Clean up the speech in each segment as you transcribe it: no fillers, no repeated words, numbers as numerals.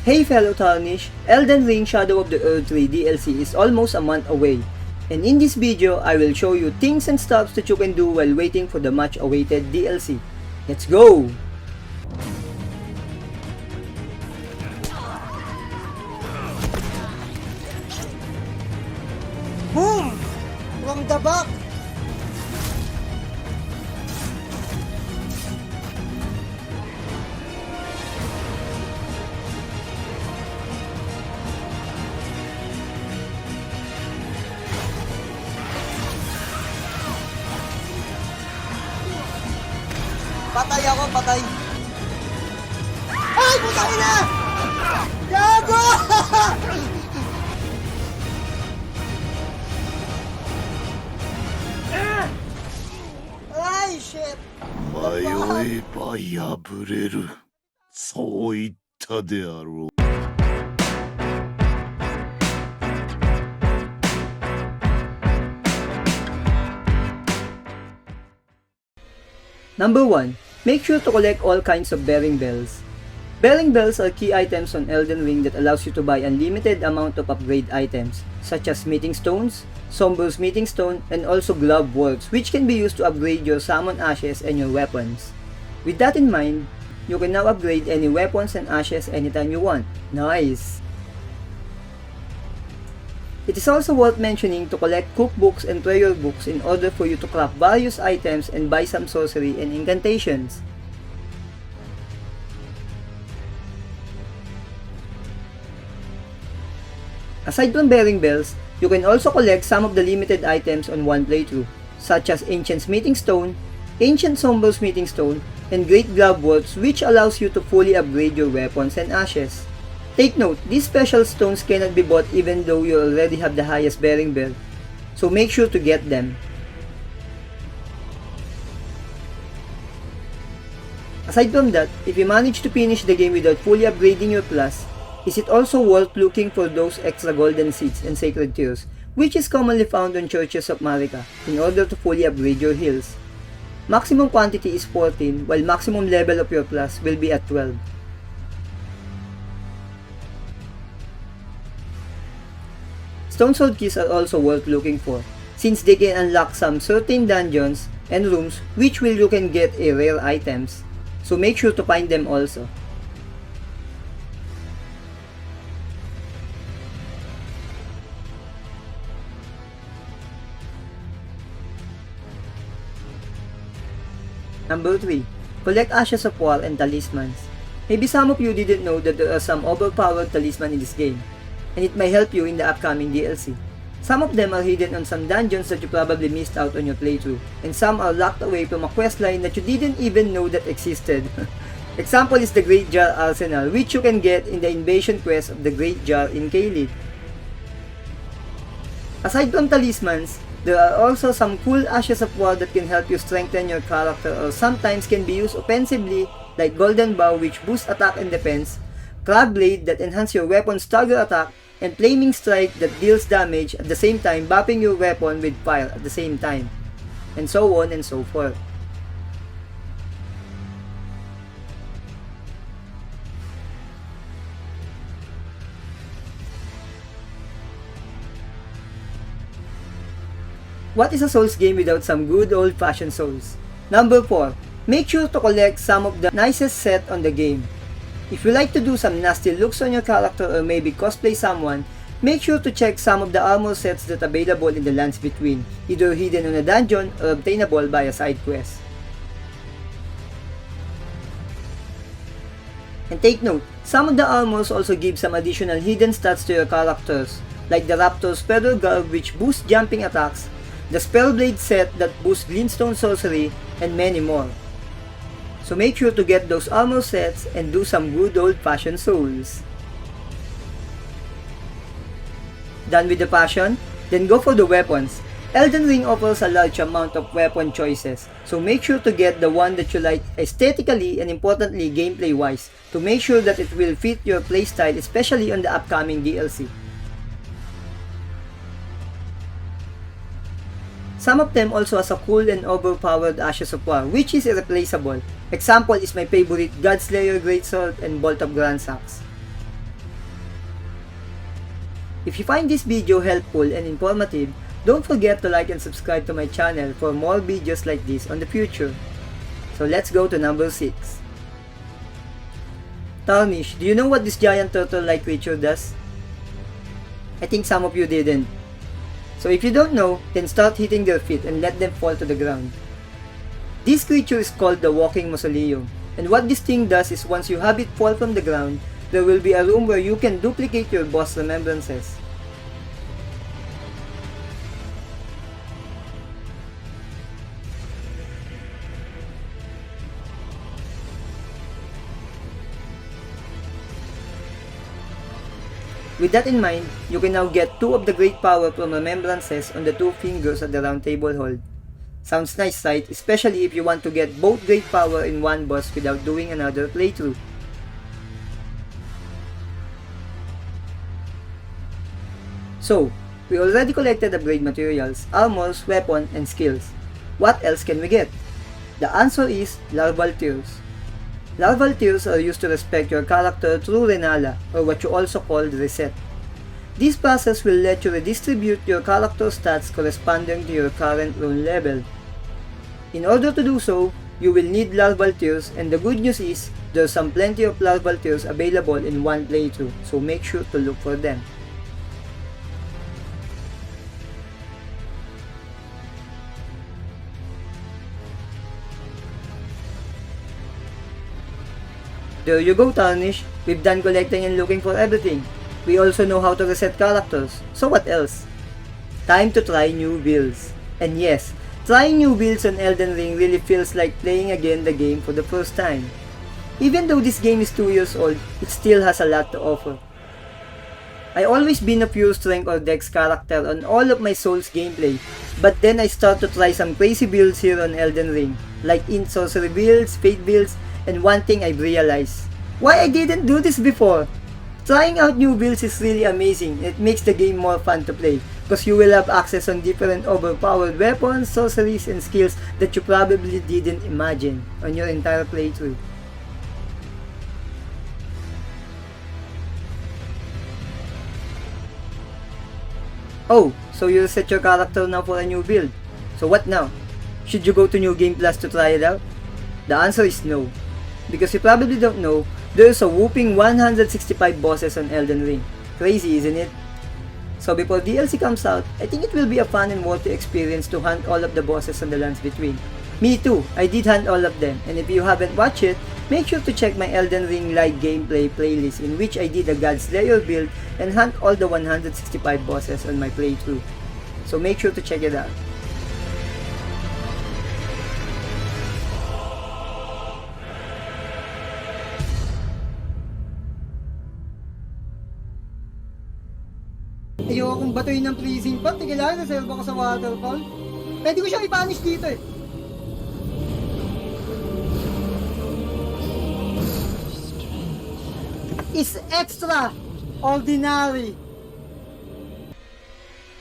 Hey fellow Tarnish, Elden Ring Shadow of the Erdtree DLC is almost a month away. And in this video, I will show you things and stuffs that you can do while waiting for the much awaited DLC. Let's go! Boom! From the back! Patay ako, patay! Ay! Putang ina! Gago! Ay, shit! 迷えば破れる。そう言ったであろう。Number 1. Make sure to collect all kinds of bearing bells. Bearing bells are key items on Elden Ring that allows you to buy unlimited amount of upgrade items, such as smithing stones, somber smithing stone, and also glove works, which can be used to upgrade your summon ashes and your weapons. With that in mind, you can now upgrade any weapons and ashes anytime you want. Nice! It is also worth mentioning to collect cookbooks and prayer books in order for you to craft various items and buy some sorcery and incantations. Aside from bearing bells, you can also collect some of the limited items on one playthrough, such as Ancient Smithing Stone, Ancient Somber Smithing Stone, and Great Glove Works, which allows you to fully upgrade your weapons and ashes. Take note, these special stones cannot be bought even though you already have the highest bearing bell, so make sure to get them. Aside from that, if you manage to finish the game without fully upgrading your class, is it also worth looking for those extra golden seeds and sacred tears, which is commonly found on churches of Marika, in order to fully upgrade your heals. Maximum quantity is 14, while maximum level of your class will be at 12. Stone Sword keys are also worth looking for, since they can unlock some certain dungeons and rooms which you can get a rare items, so make sure to find them also. Number 3. Collect Ashes of War and Talismans. Maybe some of you didn't know that there are some overpowered talismans in this game, and it may help you in the upcoming DLC. Some of them are hidden on some dungeons that you probably missed out on your playthrough, and some are locked away from a questline that you didn't even know that existed. Example is the Great Jar Arsenal, which you can get in the invasion quest of the Great Jar in Caelid. Aside from talismans, there are also some cool Ashes of War that can help you strengthen your character or sometimes can be used offensively, like Golden Bow, which boosts attack and defense, Crab Blade that enhance your weapon's stagger attack, and Flaming Strike that deals damage at the same time buffing your weapon with fire at the same time, and so on and so forth. What is a Souls game without some good old-fashioned Souls? Number 4. Make sure to collect some of the nicest set on the game. If you like to do some nasty looks on your character or maybe cosplay someone, make sure to check some of the armor sets that are available in the lands between, either hidden on a dungeon or obtainable by a side quest. And take note, some of the armors also give some additional hidden stats to your characters, like the Raptor's Feather Garb which boosts jumping attacks, the Spellblade set that boosts Glintstone sorcery, and many more. So make sure to get those armor sets and do some good old-fashioned souls. Done with the passion? Then go for the weapons. Elden Ring offers a large amount of weapon choices, so make sure to get the one that you like aesthetically and importantly gameplay-wise, to make sure that it will fit your playstyle, especially on the upcoming DLC. Some of them also has a cool and overpowered Ashes of War, which is irreplaceable. Example is my favorite Godslayer Greatsword and Bolt of Grand Axe. If you find this video helpful and informative, don't forget to like and subscribe to my channel for more videos like this on the future. So let's go to number 6. Tarnish, do you know what this giant turtle-like creature does? I think some of you didn't. So if you don't know, then start hitting their feet and let them fall to the ground. This creature is called the Walking Mausoleum, and what this thing does is once you have it fall from the ground, there will be a room where you can duplicate your boss remembrances. With that in mind, you can now get 2 of the great power from remembrances on the 2 fingers at the round table hold. Sounds nice, right? Especially if you want to get both great power in one boss without doing another playthrough. So, we already collected upgrade materials, armors, weapon, and skills. What else can we get? The answer is larval tears. Larval tears are used to respect your character through Renala, or what you also call reset. This process will let you redistribute your character stats corresponding to your current rune level. In order to do so, you will need larval tears, and the good news is, there's some plenty of larval tears available in one playthrough, so make sure to look for them. There you go, Tarnish. We've done collecting and looking for everything. We also know how to reset characters. So what else? Time to try new builds. And yes, trying new builds on Elden Ring really feels like playing again the game for the first time. Even though this game is 2 years old, it still has a lot to offer. I always been a pure strength or dex character on all of my Souls gameplay, but then I start to try some crazy builds here on Elden Ring, like int sorcery builds, fate builds, and one thing I've realized, why I didn't do this before? Trying out new builds is really amazing. It makes the game more fun to play, because you will have access on different overpowered weapons, sorceries, and skills that you probably didn't imagine on your entire playthrough. Oh, so you reset your character now for a new build. So what now? Should you go to New Game Plus to try it out? The answer is no. Because you probably don't know, there's a whooping 165 bosses on Elden Ring. Crazy, isn't it? So before DLC comes out, I think it will be a fun and worthy experience to hunt all of the bosses on the lands between. Me too, I did hunt all of them, and if you haven't watched it, make sure to check my Elden Ring live gameplay playlist in which I did a God Slayer build and hunt all the 165 bosses on my playthrough. So make sure to check it out. Ayaw akong batuin ng freezing pot, kailangan na serve ako sa waterfall. Pwede ko siyang i-punish dito eh. It's extra ordinary.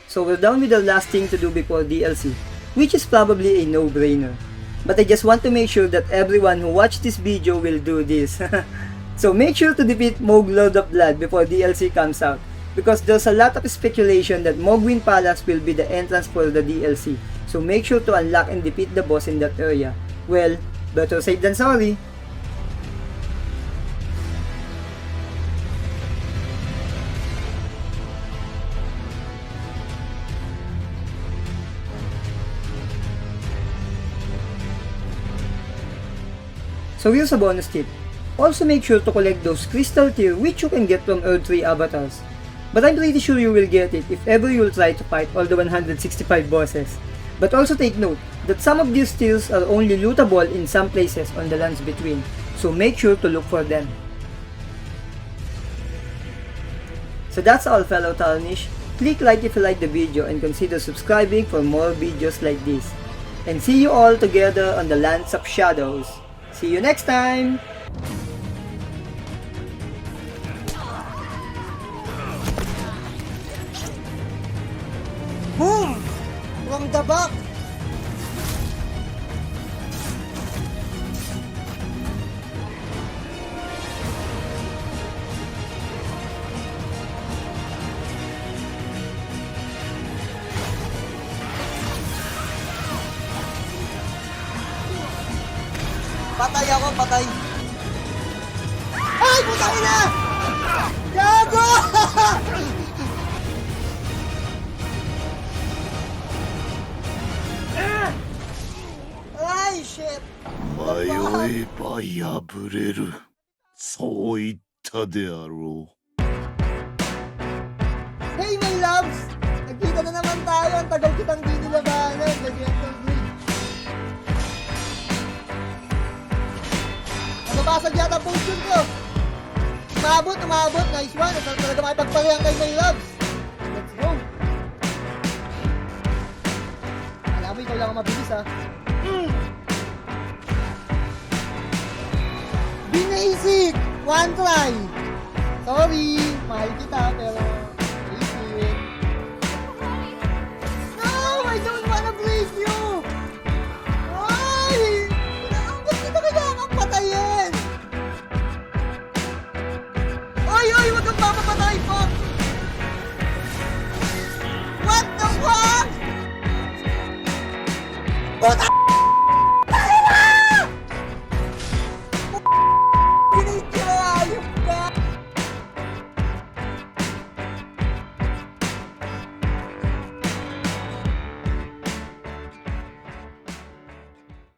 So we're done with the last thing to do before DLC, which is probably a no-brainer. But I just want to make sure that everyone who watched this video will do this. So make sure to defeat Mohg Lord of Blood before DLC comes out, because there's a lot of speculation that Mohgwyn Palace will be the entrance for the DLC. So make sure to unlock and defeat the boss in that area. Well, better safe than sorry. So here's a bonus tip. Also make sure to collect those crystal tier which you can get from Erdtree avatars. But I'm pretty sure you will get it if ever you'll try to fight all the 165 bosses. But also take note that some of these tiers are only lootable in some places on the lands between, so make sure to look for them. So that's all, fellow Tarnish. Click like if you like the video and consider subscribing for more videos like this. And see you all together on the Lands of Shadows. See you next time! Boom! From the back! Patay ako, patay. Ay, putang ina! Gago! Ay, shit! 迷えば破れる。そう言ったであろう。 Hey, my loves! Nagkita na naman tayo. Ang tagal kitang di nilabanan. Nag-Erdtree Bridge. Nababasag yata potion ko. Umabot. Nice one. Nasaan talaga makipagparehan kay my loves. Let's go. Alam mo, ikaw lang ang mabilis, ha? Basic! One try! Sorry, mahal kita pero